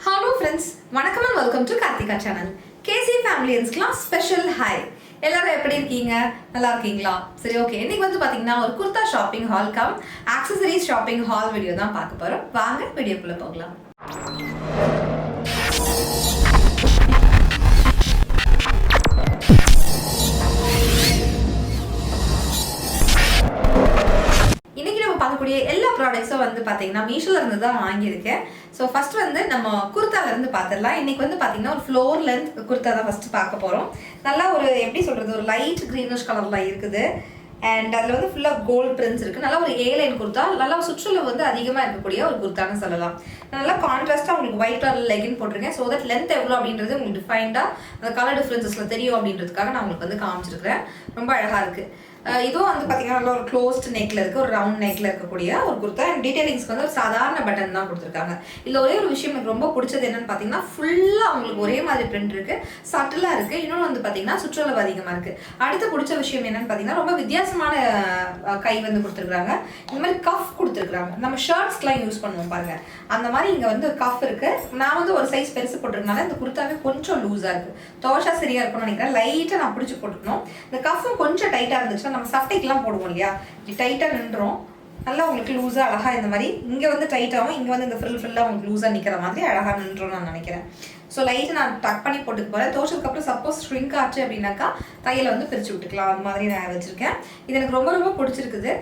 Hello friends, வணக்கம் and welcome to Karthika channel. KC Family and Class Special Hi. எல்லாரும் எப்படி இருக்கீங்க? நல்லா இருக்கீங்களா? சரி ஓகே. இன்னைக்கு வந்து பாத்தீங்கன்னா ஒரு kurta shopping haul cum accessories shopping haul video தான் பார்க்க போறோம். வாங்க வீடியோக்குள்ள போகலாம். பார்க்கக்கூடிய எல்லா ப்ராடக்ட்ஸும் வந்து பார்த்தீங்கன்னா மீஷோல இருந்து தான் வாங்கியிருக்கேன். ஸோ ஃபர்ஸ்ட் வந்து நம்ம குர்த்தால இருந்து பார்த்துடலாம். இன்னைக்கு வந்து பார்த்தீங்கன்னா ஒரு ஃப்ளோர் லென்த் குர்த்தா தான் ஃபர்ஸ்ட் பார்க்க போகிறோம். நல்லா ஒரு எப்படி சொல்கிறது, ஒரு லைட் க்ரீனிஷ் கலரில் இருக்குது. அண்ட் அதில் வந்து ஃபுல்லாக கோல்ட் பிரிண்ட்ஸ் இருக்குது. நல்லா ஒரு ஏலைன் குர்த்தா, நல்லா சுற்றுலா வந்து அதிகமாக இருக்கக்கூடிய ஒரு குர்த்தான்னு சொல்லலாம். நல்லா கான்ட்ராஸ்ட்டாக உங்களுக்கு ஒயிட் கலர் லெகின் போட்டிருக்கேன். ஸோ தட் லென்த் எவ்வளோ அப்படின்றது உங்களுக்கு டிஃபைன்டாக அந்த கலர் டிஃப்ரென்சஸில் தெரியும் அப்படின்றதுக்காக நான் உங்களுக்கு வந்து காமிச்சிருக்கிறேன். ரொம்ப அழகாக இருக்குது. இதுவும் வந்து பார்த்தீங்கன்னா நல்லா ஒரு க்ளோஸ்ட் நெக்கில் இருக்குது, ஒரு ரவுண்ட் நெக்கில் இருக்கக்கூடிய ஒரு குர்த்தா. அண்ட் டீடைலிங்ஸ்க்கு வந்து ஒரு சாதாரண பட்டன் தான் கொடுத்துருக்காங்க. இதில் ஒரே ஒரு விஷயம் எனக்கு ரொம்ப பிடிச்சது என்னன்னு பார்த்தீங்கன்னா, ஃபுல்லாக அவங்களுக்கு ஒரே மாதிரி பிரிண்ட் இருக்குது, சட்டிலாக இருக்குது. இன்னொன்று வந்து பார்த்தீங்கன்னா சுற்றுலா அதிகமாக இருக்குது. அடுத்து பிடிச்ச விஷயம் என்னன்னு பார்த்தீங்கன்னா, ரொம்ப வித்தியாசமான கை வந்து கொடுத்துருக்குறாங்க. இந்த மாதிரி கஃப் கொடுத்துருக்குறாங்க. நம்ம ஷர்ட்ஸ்க்கெலாம் யூஸ் பண்ணுவோம் பாருங்கள், அந்த மாதிரி இங்கே வந்து கஃப் இருக்குது. நான் வந்து ஒரு சைஸ் பெருசு போட்டிருக்கனால இந்த குர்த்தாவே கொஞ்சம் லூஸாக இருக்குது. துவச்சா சரியாக இருக்கும்னு நினைக்கிறேன். லைட்டாக நான் பிடிச்சி போட்டுக்கணும். இந்த கஃப்பும் கொஞ்சம் டைட்டாக இருந்துச்சுன்னா நம்ம சட்டைக்கெல்லாம் போடுவோம் இல்லையா, டைட்டாக நின்றோம். நல்லா உங்களுக்கு லூஸாக அழகாக இந்த மாதிரி இங்கே வந்து டைட்டாகவும் இங்கே வந்து இந்த ஃபில்லாக உங்களுக்கு லூஸாக நிற்கிற மாதிரி அழகாக நின்றோம் நான் நினைக்கிறேன். ஸோ லைட்டு நான் டக் பண்ணி போட்டுக்க போகிறேன். தோச்சதுக்கப்புறம் சப்போஸ் ஷ்ரிங்க் ஆச்சு அப்படின்னாக்கா தையலை வந்து பிரித்து விட்டுக்கலாம். அது மாதிரி நான் வச்சுருக்கேன். இது எனக்கு ரொம்ப ரொம்ப பிடிச்சிருக்குது.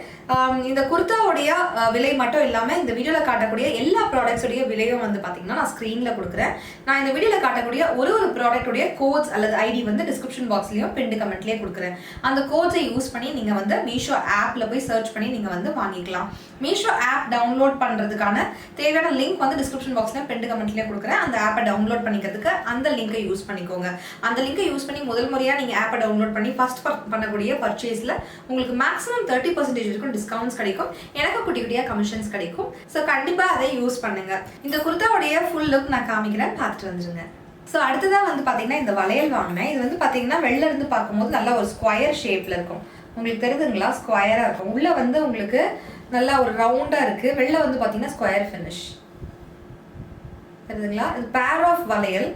இந்த குர்த்தாவுடைய விலை மட்டும் இல்லாமல் இந்த வீடியோவில் காட்டக்கூடிய எல்லா ப்ராடக்ட்ஸுடைய விலையும் வந்து பார்த்திங்கன்னா நான் ஸ்க்ரீனில் கொடுக்குறேன். நான் இந்த வீடியோவில் காட்டக்கூடிய ஒரு ப்ராடக்ட்டுடைய கோட்ஸ் அல்லது ஐடி வந்து டிஸ்கிரிப்ஷன் பாக்ஸ்லேயும் பின் கமெண்ட்லேயே கொடுக்குறேன். அந்த கோட்ஸை யூஸ் பண்ணி நீங்கள் வந்து மீஷோ ஆப்பில் போய் சர்ச் பண்ணி நீங்கள் வந்து வாங்கிக்கலாம். மீஷோ ஆப் டவுன்லோட் பண்ணுறதுக்கான தேவையான லிங்க் வந்து டிஸ்கிரிப்ஷன் பாக்ஸ்லேயும் பின் கமெண்ட்லேயே கொடுக்குறேன். அந்த ஆப்பை டவுன்லோட் பண்ணிக்கிறதுக்கு அந்த லிங்கை யூஸ் பண்ணிக்கோங்க. அந்த லிங்கை யூஸ் பண்ணி முதல் முறையாக நீங்கள் ஆப்பை டவுன்லோட் பண்ணி ஃபர்ஸ்ட் பண்ணக்கூடிய பர்ச்சேஸில் உங்களுக்கு மேக்ஸிமம் 30% வரைக்கும் டிஸ்கவுண்ட்ஸ் கிடைக்கும். எனக்கு குட்டி குட்டியாக கமிஷன்ஸ் கிடைக்கும். ஸோ கண்டிப்பாக அதை யூஸ் பண்ணுங்க. இந்த குர்த்தாவுடைய ஃபுல் லுக் நான் காமிக்கிறேன், பார்த்துட்டு வந்துருங்க. ஸோ அடுத்ததாக வந்து பார்த்தீங்கன்னா இந்த வளையல் வாங்கினேன். இது வந்து பார்த்தீங்கன்னா வெளில இருந்து பார்க்கும்போது நல்லா ஒரு ஸ்கொயர் ஷேப்பில் இருக்கும். உங்களுக்கு தெரியுதுங்களா, ஸ்கொயராக இருக்கும். உள்ளே வந்து உங்களுக்கு நல்லா ஒரு ரவுண்டாக இருக்குது. வெளில வந்து பார்த்தீங்கன்னா ஸ்கொயர் ஃபினிஷ் தெரியுதுங்களா. இது பேர் ஆஃப் வளையல்.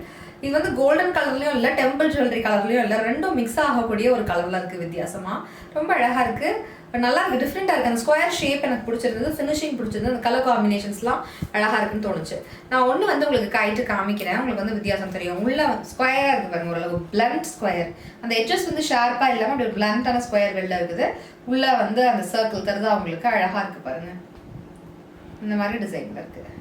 இது வந்து கோல்டன் கலர்லையும் இல்லை, டெம்பிள் ஜுவல்லரி கலர்லையும் இல்லை, ரெண்டும் மிக்ஸ் ஆகக்கூடிய ஒரு கலரில் இருக்குது. வித்தியாசமாக ரொம்ப அழகாக இருக்குது, நல்லா இருக்குது, டிஃப்ரெண்ட்டாக இருக்குது. அந்த ஸ்கொயர் ஷேப் எனக்கு பிடிச்சிருந்தது, ஃபினிஷிங் பிடிச்சிருந்தது, அந்த கலர் காம்பினேஷன்ஸ்லாம் அழகாக இருக்குன்னு தோணுச்சு. நான் ஒன்று வந்து உங்களுக்கு கைட்டு காமிக்கிறேன், உங்களுக்கு வந்து வித்தியாசம் தெரியும். உள்ள ஸ்கொயராக இருக்குது பாருங்க, ஓரளவு பிளண்ட் ஸ்கொயர். அந்த எட்ஜஸ் வந்து ஷார்ப்பாக இல்லாமல் அப்படி ஒரு பிளண்டான ஸ்கொயர் வெளில இருக்குது. உள்ளே வந்து அந்த சர்க்கிள் தருது அவங்களுக்கு அழகாக இருக்குது பாருங்கள். இந்த மாதிரி டிசைனில் இருக்குது.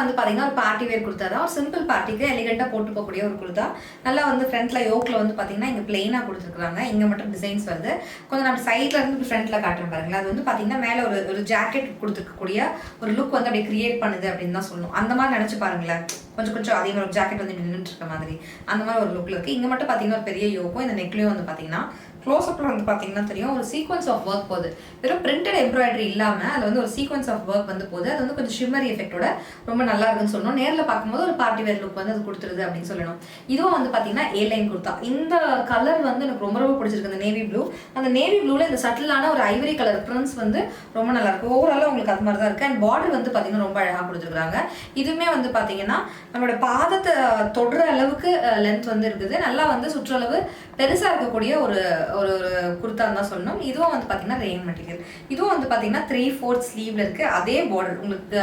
வந்து பார்த்தீங்கன்னா ஒரு பார்ட்டி வேர் குர்த்தா தான். ஒரு சிம்பிள் பார்ட்டிக்கு எலிகெண்டாக போட்டு போகக்கூடிய ஒரு குர்த்தா. நல்லா வந்து ஃப்ரண்ட்டில் யோக்கில் வந்து பார்த்தீங்கன்னா இங்கே பிளெயினாக கொடுத்துருக்காங்க. இங்கே மட்டும் டிசைன்ஸ் வருது. கொஞ்சம் நம்ம சைடில் இருந்து ஃப்ரண்ட்டில் காட்டுறேன் பாருங்களேன். அது வந்து பார்த்தீங்கன்னா மேலே ஒரு ஜாக்கெட் கொடுத்துருக்கக்கூடிய ஒரு லுக் வந்து அப்படியே கிரியேட் பண்ணுது அப்படின்னு தான் சொல்லணும். அந்த மாதிரி நினச்சி பாருங்களேன். கொஞ்சம் அதே மாதிரி ஒரு ஜாக்கெட் வந்து நின்றுட்டு இருக்க மாதிரி அந்த மாதிரி ஒரு லுக்கில் இருக்குது. இங்கே மட்டும் பார்த்தீங்கன்னா ஒரு பெரிய யோக்கும், இந்த நெக்லையும் வந்து பார்த்தீங்கன்னா க்ளோஸ்அப்பில் வந்து பார்த்தீங்கன்னா தெரியும் ஒரு சீக்வன்ஸ் ஆஃப் ஒர்க் போகுது. வெறும் பிரிண்டட் எம்ப்ராய்டரி இல்லாமல் அதில் வந்து ஒரு சீக்வன்ஸ் ஆஃப் ஒர்க் வந்து போகுது. அது வந்து கொஞ்சம் ஷிம்மரி எஃபெக்டோட ரொம்ப நல்லா இருக்குன்னு சொல்லணும். நேரில் பார்க்கும்போது ஒரு பார்ட்டி வேர் லுக் வந்து அது கொடுத்துருது அப்படின்னு சொல்லணும். இதுவும் வந்து பார்த்தீங்கன்னா ஏலைன் குர்த்தா. இந்த கலர் வந்து எனக்கு ரொம்ப ரொம்ப பிடிச்சிருக்கு, அந்த நேவி ப்ளூ. அந்த நேவி ப்ளூவில் இந்த சட்டிலான ஒரு ஐவரி கலர் பிரிண்ட்ஸ் வந்து ரொம்ப நல்லா இருக்கு. ஓவராலாக உங்களுக்கு அது மாதிரி தான் இருக்குது. அண்ட் பார்டர் வந்து பார்த்தீங்கன்னா ரொம்ப அழகாக கொடுத்துருக்காங்க. இதுவுமே வந்து பார்த்தீங்கன்னா நம்மளோட பாதத்தை தொடுற அளவுக்கு லென்த் வந்து இருக்குது. நல்லா வந்து சுற்றளவு பெருசாக இருக்கக்கூடிய ஒரு ஒரு குர்த்தான்னு தான் சொல்லணும். இதுவும் வந்து பார்த்தீங்கன்னா ரெயின் மெட்டீரியல். இதுவும் வந்து பார்த்தீங்கன்னா 3/4 ஸ்லீவ்ல இருக்குது. அதே பார்டர் உங்களுக்கு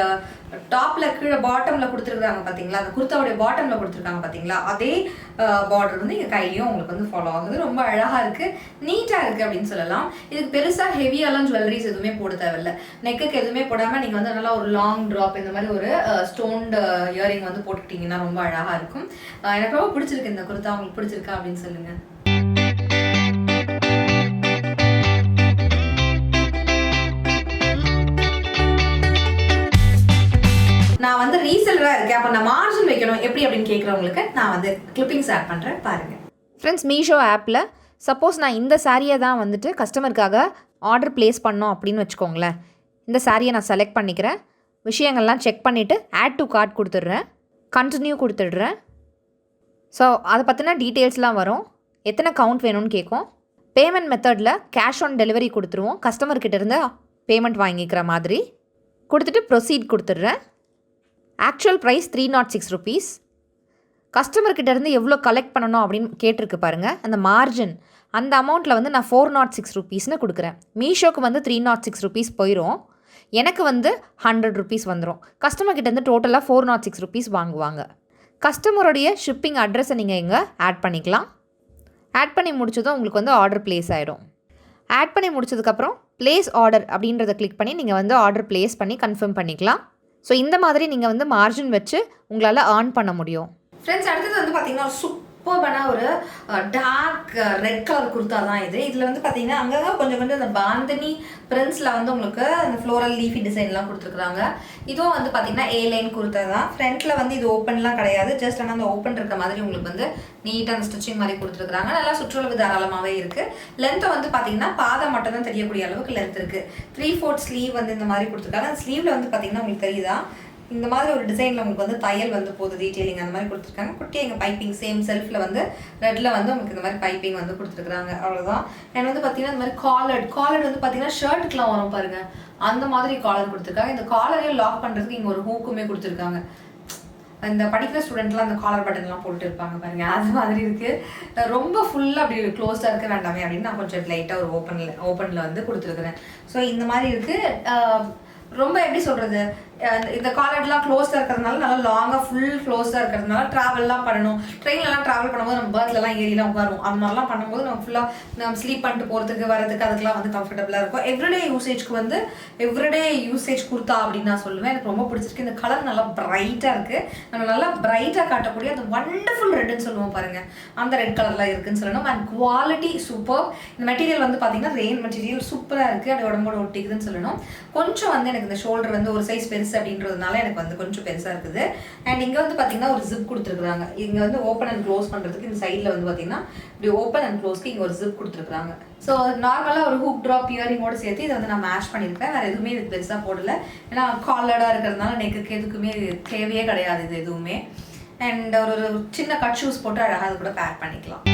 டாப்பில் கீழே பாட்டமில் கொடுத்துருக்காங்க பார்த்தீங்களா, அந்த குர்த்தாவுடைய பாட்டமில் கொடுத்துருக்காங்க பார்த்தீங்களா, அதே பார்டர் வந்து இங்கே கையிலையும் உங்களுக்கு வந்து ஃபாலோ ஆகுது. ரொம்ப அழகாக இருக்குது, நீட்டாக இருக்குது அப்படின்னு சொல்லலாம். இதுக்கு பெருசாக ஹெவியாலாம் ஜுவல்லரிஸ் எதுவுமே போட தேவையில்லை. நெக்குக்கு எதுவுமே போடாமல் நீங்கள் வந்து நல்லா ஒரு லாங் ட்ராப் இந்த மாதிரி ஒரு ஸ்டோன்டு இயரிங் வந்து போட்டுக்கிட்டிங்கன்னா ரொம்ப அழகாக இருக்கும். எனக்கு ரொம்ப பிடிச்சிருக்கு இந்த குர்த்தா. உங்களுக்கு பிடிச்சிருக்கா அப்படின்னு சொல்லுங்கள். நான் வந்து ரீசெல்லராக இருக்கேன், அப்போ நான் மார்ஜின் வைக்கணும் எப்படி அப்படின்னு கேட்குறவங்களுக்கு நான் வந்து கிளிப்பிங்ஸ் ஆட் பண்ணுறேன் பாருங்கள். ஃப்ரெண்ட்ஸ், மீஷோ ஆப்பில் சப்போஸ் நான் இந்த சாரியை தான் வந்துட்டு கஸ்டமருக்காக ஆர்டர் ப்ளேஸ் பண்ணோம் அப்படின்னு வச்சுக்கோங்களேன். இந்த சாரியை நான் செலக்ட் பண்ணிக்கிறேன். விஷயங்கள்லாம் செக் பண்ணிவிட்டு ஆட் டு கார்ட் கொடுத்துட்றேன், கண்டினியூ கொடுத்துட்றேன். ஸோ அதை பற்றின டீட்டெயில்ஸ்லாம் வரும். எத்தனை கவுண்ட் வேணும்னு கேட்கும். பேமெண்ட் மெத்தடில் கேஷ் ஆன் டெலிவரி கொடுத்துருவோம். கஸ்டமர்கிட்ட இருந்து பேமெண்ட் வாங்கிக்கிற மாதிரி கொடுத்துட்டு ப்ரொசீட் கொடுத்துட்றேன். Actual price 306 rupees. கஸ்டமர்கிட்ட இருந்து எவ்வளோ கலெக்ட் பண்ணணும் அப்படின்னு கேட்டிருக்கு பாருங்கள். அந்த மார்ஜின் அந்த அமௌண்ட்டில் வந்து நான் 406 ருபீஸ்னு கொடுக்குறேன். மீஷோக்கு வந்து 306 ருபீஸ் போயிடும். எனக்கு வந்து 100 ருபீஸ் வந்துடும். கஸ்டமர்கிட்டேருந்து டோட்டலாக 406 ருபீஸ் வாங்குவாங்க. கஸ்டமருடைய ஷிப்பிங் அட்ரஸை நீங்கள் இங்கே ஆட் பண்ணிக்கலாம். ஆட் பண்ணி முடிச்சதும் உங்களுக்கு வந்து ஆர்டர் ப்ளேஸ் ஆகிடும். ஆட் பண்ணி முடிச்சதுக்கப்புறம் ப்ளேஸ் ஆர்டர் அப்படின்றத கிளிக் பண்ணி நீங்கள் வந்து ஆர்டர் ப்ளேஸ் பண்ணி கன்ஃபார்ம் பண்ணிக்கலாம். ஸோ இந்த மாதிரி நீங்கள் வந்து மார்ஜின் வச்சு உங்களால் ஏர்ன் பண்ண முடியும். ஃப்ரெண்ட்ஸ், அடுத்தது வந்து பார்த்தீங்கன்னா சூப்பரான ஒரு டார்க் ரெட் கலர் குர்த்தா தான் இது. இதில் வந்து பார்த்தீங்கன்னா அங்கங்கே கொஞ்சம் கொஞ்சம் அந்த பாந்தனி பிரிண்ட்ஸில் வந்து உங்களுக்கு அந்த ஃப்ளோரல் லீஃபி டிசைன்லாம் கொடுத்துருக்குறாங்க. இதுவும் வந்து பார்த்தீங்கன்னா ஏ லைன் குர்த்தா தான். ஃப்ரண்ட்டில் வந்து இது ஓப்பன்லாம் கிடையாது. ஜஸ்ட் ஆனால் அந்த ஓப்பன் இருக்க மாதிரி உங்களுக்கு வந்து நீட்டாக அந்த ஸ்டிச்சிங் மாதிரி கொடுத்துருக்குறாங்க. நல்லா சுற்றளவு தாராளமாகவே இருக்குது. லென்த்தை வந்து பார்த்தீங்கன்னா பாதம் மட்டும் தான் தெரியக்கூடிய அளவுக்கு லென்த் இருக்குது. 3/4 ஸ்லீவ் வந்து இந்த மாதிரி கொடுத்துருக்காங்க. அந்த ஸ்லீவில் வந்து பார்த்தீங்கன்னா உங்களுக்கு தெரியுதா இந்த மாதிரி ஒரு டிசைனில் உங்களுக்கு வந்து தையல் வந்து போகுது, டீட்டெயிலிங் அந்த மாதிரி கொடுத்துருக்காங்க. குட்டி எங்கள் பைப்பிங் சேம் செல்ஃபில் வந்து ரெட்டில் வந்து உங்களுக்கு இந்த மாதிரி பைப்பிங் வந்து கொடுத்துருக்குறாங்க. அவ்வளோதான். அண்ட் வந்து பார்த்தீங்கன்னா இந்த மாதிரி காலர் வந்து பார்த்தீங்கன்னா ஷர்ட்டுக்குலாம் வரும் பாருங்கள், அந்த மாதிரி காலர் கொடுத்துருக்காங்க. இந்த காலரையும் லாக் பண்ணுறதுக்கு இங்கே ஒரு ஹூக்குமே கொடுத்துருக்காங்க. இந்த படிக்கிற ஸ்டூடெண்ட்லாம் அந்த காலர் பட்டன்லாம் போட்டு இருப்பாங்க பாருங்க, அது மாதிரி இருக்குது. ரொம்ப ஃபுல்லாக அப்படி க்ளோஸாக இருக்க வேண்டாமே அப்படின்னு நான் கொஞ்சம் லைட்டாக ஒரு ஓப்பனில் வந்து கொடுத்துருக்குறேன். ஸோ இந்த மாதிரி இருக்குது. ரொம்ப எப்படி சொல்கிறது, இந்த காலர்லாம் க்ளோஸாக இருக்கிறதுனால நல்லா லாங்காக ஃபுல் க்ளோஸாக இருக்கிறதுனால ட்ராவல்லாம் பண்ணணும். ட்ரெயின்லலாம் ட்ராவல் பண்ணும்போது நம்ம பர்த்லலாம் ஏறிலாம் உட்காருவோம். அந்த மாதிரிலாம் பண்ணும்போது நம்ம ஃபுல்லாக நம்ம ஸ்லீப் பண்ணிட்டு போகிறதுக்கு வரதுக்கு அதுக்கெலாம் வந்து கம்ஃபர்டபுளாக இருக்கும். எவ்ரிடே யூசேஜ்க்கு வந்து எவ்ரிடே யூசேஜ் கொடுத்தா அப்படின்னு நான் சொல்லுவேன். எனக்கு ரொம்ப பிடிச்சிருக்கு. இந்த கலர் நல்லா பிரைட்டாக இருக்குது. நம்ம நல்லா பிரைட்டாக காட்டக்கூடிய அந்த வண்டர்ஃபுல் ரெட்டுன்னு சொல்லுவோம் பாருங்கள், அந்த ரெட் கலரில் இருக்குதுன்னு சொல்லணும். And quality super. இந்த மெட்டீரியல் வந்து பார்த்தீங்கன்னா ரெயின் மெட்டீரியல் சூப்பராக இருக்குது. அது உடம்போட ஒட்டிக்குதுன்னு சொல்லணும். கொஞ்சம் வந்து எனக்கு இந்த ஷோல்டர் வந்து ஒரு சைஸ் பெருசு அப்படின்றதுனால எனக்கு வந்து கொஞ்சம் பெருசாக இருக்குது. அண்ட் இங்கே வந்து பார்த்தீங்கன்னா ஒரு ஜிப் கொடுத்துருக்குறாங்க. இங்கே வந்து ஓப்பன் அண்ட் க்ளோஸ் பண்ணுறதுக்கு இந்த சைடில் வந்து பார்த்தீங்கன்னா இப்படி ஓப்பன் அண்ட் க்ளோஸ்க்கு இங்கே ஒரு ஜிப் கொடுத்துருக்குறாங்க. ஸோ நார்மலாக ஒரு ஹூக் ட்ராப் இயரிங்கோடு சேர்த்து இதை வந்து நான் மேட்ச் பண்ணியிருக்கேன். வேறு எதுவுமே இதுக்கு பெருசாக போடலை. ஏன்னா காலர்டாக இருக்கிறதுனால நெக்குக்கு எதுக்குமே தேவையே கிடையாது இது எதுவுமே. அண்ட் ஒரு சின்ன கட் ஷூஸ் போட்டு அழகாக அது கூட பேக் பண்ணிக்கலாம்.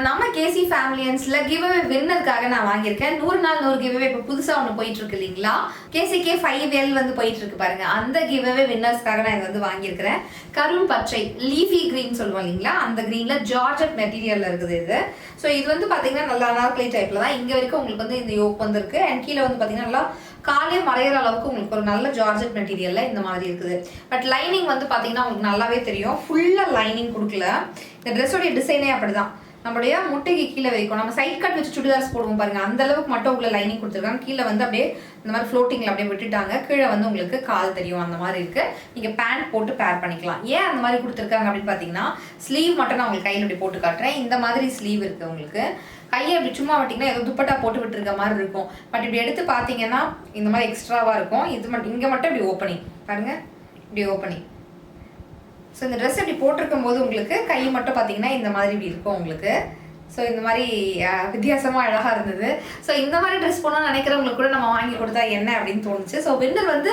நம்ம கேசி ஃபேமிலியன்ஸ்ல கிவ்அவே வின்னருக்காக நான் வாங்கியிருக்கேன். 100 நாள் 100 கிவ்அவே இப்போ புதுசாக ஒன்று போயிட்டு இருக்கு இல்லைங்களா, கேசிகே 5L வந்து போயிட்டு இருக்கு பாருங்க. அந்த கிவ்அவே வின்னர்ஸ்க்காக நான் வந்து வாங்கியிருக்கிறேன். கரும் பச்சை லீஃபி கிரீன் சொல்லுவோம் இல்லைங்களா, அந்த கிரீன்ல ஜார்ஜெட் மெட்டீரியல்ல இருக்குது இது. ஸோ இது வந்து பார்த்தீங்கன்னா நல்லா அனார்கலி டைப்ல தான் இங்கே வரைக்கும் உங்களுக்கு வந்து இந்த யோக் வந்திருக்கு. அண்ட் கீழே வந்து பார்த்தீங்கன்னா நல்லா காலே மறையிற அளவுக்கு உங்களுக்கு ஒரு நல்ல ஜார்ஜெட் மெட்டீரியல்ல இந்த மாதிரி இருக்குது. பட் லைனிங் வந்து பார்த்தீங்கன்னா உங்களுக்கு நல்லாவே தெரியும், ஃபுல்லாக லைனிங் கொடுக்கல. இந்த ட்ரெஸ்ஸோடைய டிசைனே அப்படிதான். நம்மளுடைய முட்டைக்கு கீழே வரைக்கும் நம்ம சைட் கட் வச்சு சுடிதார்ஸ் போடுவோம் பாருங்க, அந்த அளவுக்கு மட்டும் உங்களை லைனிங் கொடுத்துருக்காங்க. கீழே வந்து அப்படியே இந்த மாதிரி ஃப்ளோட்டிங்ல அப்படியே விட்டுட்டாங்க. கீழே வந்து உங்களுக்கு கால் தெரியும், அந்த மாதிரி இருக்கு. நீங்க பேண்ட் போட்டு பேர் பண்ணிக்கலாம். ஏன் அந்த மாதிரி கொடுத்துருக்காங்க அப்படின்னு பாத்தீங்கன்னா, ஸ்லீவ் மட்டும் நான் உங்களுக்கு கையில் இப்படி போட்டு காட்டுறேன். இந்த மாதிரி ஸ்லீவ் இருக்கு. உங்களுக்கு கையை இப்படி சும்மா விட்டிங்கன்னா ஏதோ துப்பட்டா போட்டு விட்டுருக்க மாதிரி இருக்கும். பட் இப்படி எடுத்து பார்த்தீங்கன்னா இந்த மாதிரி எக்ஸ்ட்ராவா இருக்கும். இது மட்டும் இங்கே மட்டும் இப்படி ஓப்பனிங் பாருங்க, இப்படி ஓப்பனிங். ஸோ இந்த ட்ரெஸ் இப்படி போட்டிருக்கும் போது உங்களுக்கு கை மட்டும் பார்த்தீங்கன்னா இந்த மாதிரி இப்படி இருக்கும் உங்களுக்கு. ஸோ இந்த மாதிரி வித்தியாசமாக அழகாக இருந்தது. ஸோ இந்த மாதிரி ட்ரெஸ் போனால் நினைக்கிறவங்களுக்கு கூட நம்ம வாங்கி கொடுத்தா என்ன அப்படின்னு தோணுச்சு. ஸோ வின்னர் வந்து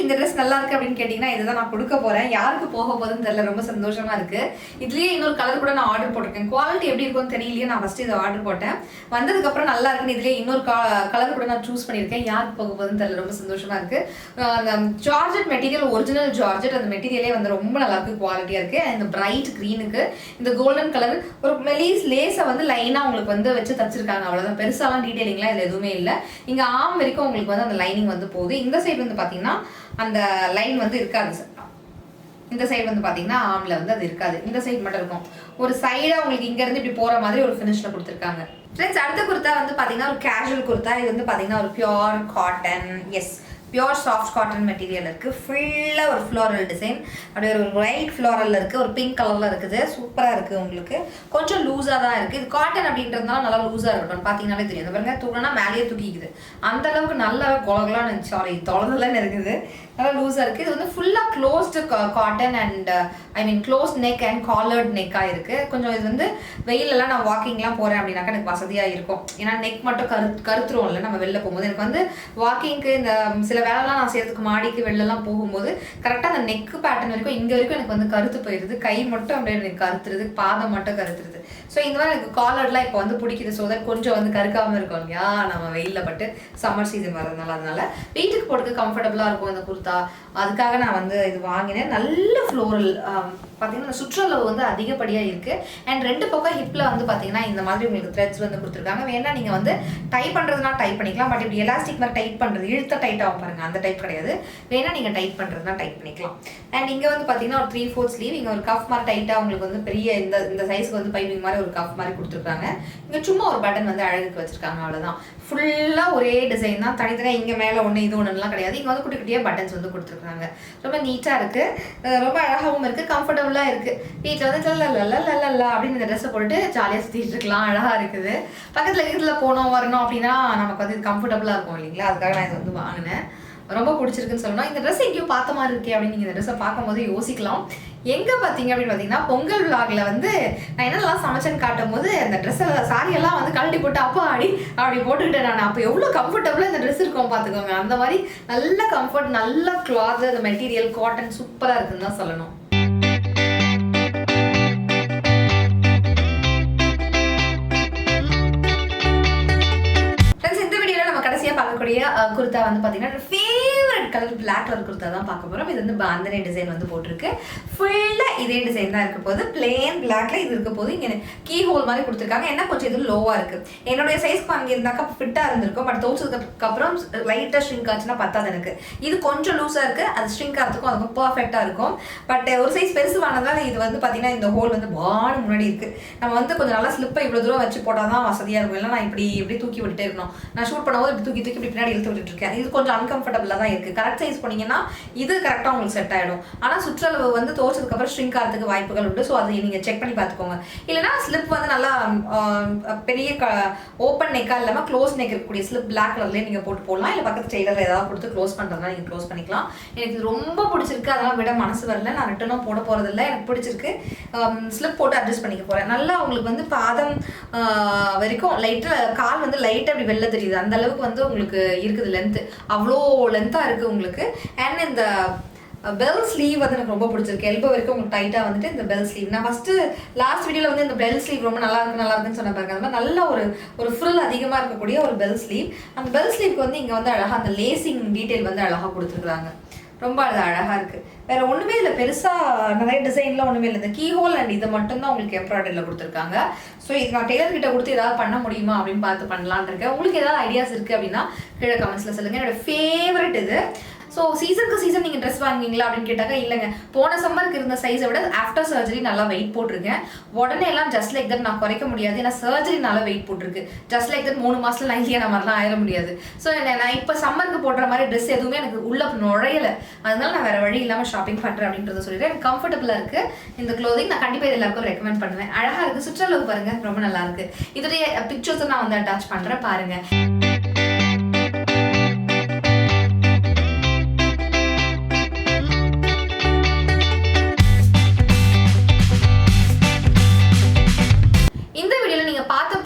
இந்த ட்ரெஸ் நல்லா இருக்குது அப்படின்னு கேட்டிங்கன்னா இதுதான் நான் கொடுக்க போகிறேன். யாருக்கு போக போகுதுன்னு தெரியல, ரொம்ப சந்தோஷமாக இருக்குது. இதுலேயே இன்னொரு கலர் கூட நான் ஆர்டர் போட்டிருக்கேன். குவாலிட்டி எப்படி இருக்கும்னு தெரியலையே, நான் ஃபஸ்ட்டு இதை ஆர்டர் போட்டேன். வந்ததுக்கப்புறம் நல்லா இருக்குன்னு இதுலேயே இன்னொரு கலர் கூட நான் சூஸ் பண்ணியிருக்கேன். யாருக்கு போக போகுதுன்னு தெரியல, ரொம்ப சந்தோஷமாக இருக்குது. அந்த ஜார்ஜெட் மெட்டீரியல் ஒரிஜினல் ஜார்ஜெட், அந்த மெட்டீரியலே வந்து ரொம்ப நல்லா இருக்குது, குவாலிட்டியாக இருக்குது. இந்த பிரைட் க்ரீனுக்கு இந்த கோல்டன் கலர் ஒரு மெலீஸ் லேஸை வந்து லைனா உங்களுக்கு வந்து வச்சு தச்சிருக்காங்க. அவ்வளவுதான், பெருசாலாம் டீடைலிங்லாம் இதுல எதுவுமே இல்லை. இங்க ஆம் வரைக்கும் உங்களுக்கு வந்து அந்த லைனிங் வந்து போகுது. இந்த சைடு வந்து பாத்தீங்கன்னா அந்த லைன் வந்து இருக்காது. இந்த சைடு வந்து பாத்தீங்கன்னா ஆம்ல வந்து அது இருக்காது, இந்த சைடு மட்டும் இருக்கும். ஒரு சைடா உங்களுக்கு இங்க இருந்து இப்படி போற மாதிரி ஒரு ஃபினிஷ்ல கொடுத்துருக்காங்க. ஃப்ரெண்ட்ஸ், அடுத்த குர்த்தா வந்து பாத்தீங்கன்னா ஒரு கேஷுவல் குர்த்தா. இது வந்து பாத்தீங்கன்னா ஒரு pure cotton, S pure soft cotton material இருக்குது. ஃபுல்லாக ஒரு ஃப்ளோரல் டிசைன், அப்படியே ஒரு ஒயிட் ஃப்ளோரலில் இருக்குது, ஒரு பிங்க் கலரில் இருக்குது. சூப்பராக இருக்குது. உங்களுக்கு கொஞ்சம் லூஸாக தான் இருக்குது. இது காட்டன் அப்படின்றதுனால நல்லா லூஸாக இருக்கட்டும். பார்த்தீங்கன்னாலே தெரியும். பாருங்க, தூக்கினா மேலேயே தூக்கிக்குது. அந்த அளவுக்கு நல்லா குலகுலான்னு, சாரி தொலைதெல்லாம் இருக்குது. நல்லா லூஸாக இருக்குது. இது வந்து ஃபுல்லாக closed cotton and close neck and collared நெக்காக இருக்குது. கொஞ்சம் இது வந்து வெயிலெல்லாம் நான் வாக்கிங்லாம் போகிறேன் அப்படின்னாக்கா எனக்கு வசதியாக இருக்கும். ஏன்னா நெக் மட்டும் கருத்துருவோம்ல நம்ம வெளில போகும்போது. எனக்கு வந்து வாக்கிங்க்கு இந்த சில வேலைலாம் நான் செய்யறதுக்கு மாடிக்கு வெளிலலாம் போகும்போது கரெக்டாக அந்த நெக்கு பேட்டர்ன் வரைக்கும் இங்கே வரைக்கும் எனக்கு வந்து கருத்து போயிடுது. கை மட்டும் அப்படியே எனக்கு கருத்துருது, பாதம் மட்டும் கருத்துருது. ஸோ இந்த மாதிரி எனக்கு காலர்லாம் இப்போ வந்து பிடிக்குது. ஸோ தட் கொஞ்சம் வந்து கருக்காமல் இருக்கும் இல்லையா நம்ம வெயிலில் பட்டு சம்மர் சீசன் வரதுனால. அதனால வீட்டுக்கு போட்டுக்கு கம்ஃபர்டபுளாக இருக்கும் இந்த குர்த்தா. அதுக்காக நான் வந்து இது வாங்கினேன். நல்ல ஃப்ளோரல் பார்த்தீங்கன்னா சுற்றளவு வந்து அதிகப்படியாக இருக்குது. அண்ட் 2 பக்கம் ஹிப்பில் வந்து பார்த்தீங்கன்னா இந்த மாதிரி உங்களுக்கு த்ரெட்ஸ் வந்து கொடுத்துருக்காங்க. வேணா நீங்கள் வந்து டைப் பண்ணுறதுனா டைப் பண்ணிக்கலாம். பட் இப்படி எலாஸ்டிக் மாதிரி டைப் பண்ணுறது இழுத்த டைட் ஆகும் பாருங்கள், அந்த டைப் கிடையாது. வேணா நீங்கள் டைப் பண்ணுறதுனா டைப் பண்ணிக்கலாம். அண்ட் இங்கே வந்து பார்த்தீங்கன்னா ஒரு 3/4 ஸ்லீவ். இங்கே ஒரு கஃப் மாதிரி டைட்டாக உங்களுக்கு வந்து பெரிய இந்த சைஸ்க்கு வந்து பைப்பிங் மாதிரி ஒரு கஃப் மாதிரி கொடுத்துருக்காங்க. இங்கே சும்மா ஒரு பட்டன் வந்து அழகுக்கு வச்சுருக்காங்க, அவ்வளோதான். ஃபுல்லாக ஒரே டிசைன் தான், தனித்தனியாக இங்கே மேலே ஒன்று இது ஒன்றுலாம் கிடையாது. இங்கே வந்து குட்டி குட்டியாக பட்டன்ஸ் வந்து கொடுத்துருக்காங்க. ரொம்ப நீட்டாக இருக்குது, ரொம்ப அழகாகவும் இருக்குது, கம்ஃபர்டபுளாக இருக்குது. வீட்டில் வந்து லல்லா அப்படின்னு இந்த ட்ரெஸ்ஸை போட்டுட்டு ஜாலியாக சுற்றிட்டு இருக்கலாம், அழகாக இருக்குது. பக்கத்தில் இருக்கிறதுல போனோம் வரணும் அப்படின்னா நமக்கு வந்து இது கம்ஃபர்டபுளாக இருக்கும் இல்லைங்களா, அதுக்காக நான் இது வந்து வாங்கினேன். ரொம்ப பிடிச்சிருக்குன்னு சொல்லணும். இந்த ட்ரெஸ் எங்கேயும் பார்த்த மாதிரி இருக்கே அப்படின்னு நீங்கள் இந்த ட்ரெஸ்ஸை பார்க்கும்போது யோசிக்கலாம். எங்கே பார்த்தீங்க அப்படின்னு பார்த்தீங்கன்னா பொங்கல் விளாகில் வந்து நான் என்னெல்லாம் சமைச்சேன்னு காட்டும் போது அந்த ட்ரெஸ்ஸில் சாரியெல்லாம் வந்து கழட்டி போட்டு அப்படி போட்டுக்கிட்டேன் நான். அப்போ எவ்வளோ கம்ஃபர்டபுளாக இந்த ட்ரெஸ் இருக்கும் பார்த்துக்கோங்க. அந்த மாதிரி நல்ல கம்ஃபர்ட், நல்ல கிளாத், அந்த மெட்டீரியல் காட்டன் சூப்பராக இருக்குன்னு தான் சொல்லணும். பார்க்கக்கூடிய குர்த்தா வந்து பார்த்தீங்கன்னா favourite colour black colour kurta தான் பார்க்க போகிறோம். இது வந்து பாந்தனி டிசைன் வந்து போட்டிருக்கு. ஃபுல்லாக இதே டிசைன் தான் இருக்க போது. பிளேன் பிளாக்ல இது இருக்க போது. இங்கே கீ ஹோல் மாதிரி கொடுத்துருக்காங்க. என்ன கொஞ்சம் இது லோவாக இருக்குது. என்னுடைய சைஸ்க்கு வாங்கியிருந்தாக்கா ஃபிட்டாக இருந்திருக்கும். பட் துவச்சதுக்கு அப்புறம் லைட்டாக ஷ்ரிங்க் ஆச்சுன்னா பத்தாது எனக்கு. இது கொஞ்சம் லூஸாக இருக்குது, அது ஷ்ரிங்க் ஆகிறதுக்கும் அதுக்கும் பர்ஃபெக்டாக இருக்கும். பட் ஒரு சைஸ் பெருசு வாங்கினதால இது வந்து பார்த்தீங்கன்னா இந்த ஹோல் வந்து பான்னு முன்னாடி இருக்குது. நம்ம வந்து கொஞ்சம் நல்லா ஸ்லிப்பை இவ்வளோ தூரம் வச்சு போட்டால் தான் வசதியாக இருக்கும். இல்லை நான் இப்படி தூக்கி விட்டுட்டே இருக்கணும். நான் ஷூட் பண்ணும்போது இப்படி தூக்கி இப்படி பின்னாடி இழுத்து விட்டுட்டு இருக்கேன். இது கொஞ்சம் அன்கம்ஃபர்டபுளாக தான் இருக்குது. கரெக்ட் சைஸ் பண்ணீங்கன்னா இது கரெக்டாக உங்களுக்கு செட் ஆகிடும். ஆனால் சுற்றளவு வந்து துவச்சதுக்கு அப்புறம் ஷ்ரிங்க் ஆகிறதுக்கு வாய்ப்புகள் உண்டு. ஸோ அதை நீங்கள் செக் பண்ணி பார்த்துக்கோங்க. இல்லைனா ஸ்லிப் வந்து நல்லா பெரிய ஓப்பன் நெக்காக இல்லாமல் க்ளோஸ் நெக் இருக்கக்கூடிய ஸ்லிப் பிளாக் கலர்லேயே நீங்கள் போட்டு போடலாம். இல்லை பக்கத்து டெய்லரில் ஏதாவது கொடுத்து க்ளோஸ் பண்ணுறதுனா நீங்கள் க்ளோஸ் பண்ணிக்கலாம். எனக்கு இது ரொம்ப பிடிச்சிருக்கு, அதெல்லாம் விட மனசு வரல. நான் ரிட்டனும் போட போகிறதில்ல, எனக்கு பிடிச்சிருக்கு. ஸ்லிப் போட்டு அட்ஜஸ்ட் பண்ணிக்க போகிறேன். நல்லா உங்களுக்கு வந்து பாதம் வரைக்கும் லைட்டாக கால் வந்து லைட்டாக அப்படி வெளில தெரியுது. அந்த அளவுக்கு வந்து உங்களுக்கு இருக்குது லென்த்து, அவ்வளோ லென்த்தாக இருக்குது உங்களுக்கு. அண்ட் இந்த பெல் ஸ்லீவ் வந்து எனக்கு ரொம்ப பிடிச்சிருக்கு. எல்போ வரைக்கும் உங்களுக்கு டைட்டாக வந்துட்டு இந்த பெல் ஸ்லீவ். நான் ஃபஸ்ட்டு லாஸ்ட் வீடியோவில் வந்து இந்த பெல் ஸ்லீவ் ரொம்ப நல்லா இருக்குன்னு சொன்ன பாருங்க. அந்த மாதிரி நல்ல ஒரு ஃப்ரில் அதிகமாக இருக்கக்கூடிய ஒரு பெல் ஸ்லீவ். அந்த பெல் ஸ்லீவ்க்கு வந்து இங்கே வந்து அழகாக அந்த லேசிங் டீட்டெயில் வந்து அழகாக கொடுத்துருக்குறாங்க. ரொம்ப அது அழகாக இருக்குது. வேறு ஒன்றுமே இல்லை, பெருசாக நிறைய டிசைன்லாம் ஒன்றுமே இல்லை. இந்த கீ ஹோல் அண்ட் இதை மட்டும்தான் உங்களுக்கு எம்ப்ராய்டரியில் கொடுத்துருக்காங்க. ஸோ இது நான் டெய்லர்கிட்ட கொடுத்து ஏதாவது பண்ண முடியுமா அப்படின்னு பார்த்து பண்ணலான்னு இருக்கேன். உங்களுக்கு ஏதாவது ஐடியாஸ் இருக்குது அப்படின்னா கீழே கமெண்ட்ஸில் சொல்லுங்கள். என்னோடய ஃபேவரட் இது. ஸோ சீசனுக்கு சீசன் நீங்கள் ட்ரெஸ் வாங்குவீங்களா அப்படின்னு கேட்டாக்கா இல்லைங்க. போன சம்மருக்கு இருந்த சைஸை விட ஆஃப்டர் சர்ஜரி நல்லா வெயிட் போட்டிருக்கேன். உடனே எல்லாம் ஜஸ்ட் லைக் தட் நான் குறைக்க முடியாது. ஏன்னா சர்ஜரினால வெயிட் போட்டிருக்கு. ஜஸ்ட் லைக் தட் 3 மாதத்தில் நான் இல்லையா நான் மாதிரிலாம் ஆயிட முடியாது. ஸோ நான் இப்போ சம்மருக்கு போடுற மாதிரி ட்ரெஸ் எதுவுமே எனக்கு உள்ள நுழையலை. அதனால நான் வேறு வழி இல்லாமல் ஷாப்பிங் பண்ணுறேன் அப்படின்றத சொல்லிட்டு எனக்கு கம்ஃபர்டபுளாக இருக்குது இந்த க்ளோதிங். நான் கண்டிப்பாக எல்லாருக்கும் ரெக்கமெண்ட் பண்ணுவேன். அழகாக இருக்குது, சுற்றளவு பாருங்கள், ரொம்ப நல்லா இருக்குது. இதோடைய பிக்சர்ஸை நான் வந்து அட்டாச் பண்ணுறேன் பாருங்கள்.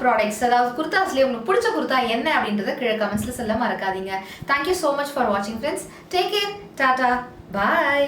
ப்ராடக்ட்ஸ் அதாவது குர்தாஸ்லேயே உங்களுக்கு பிடிச்ச குர்தா என்ன அப்படின்றத கீழே கமெண்ட்ஸில் சொல்ல மறக்காதீங்க. தேங்க்யூ ஸோ மச் ஃபார் வாட்சிங் ஃப்ரெண்ட்ஸ். டேக் கேர், டாடா, பாய்.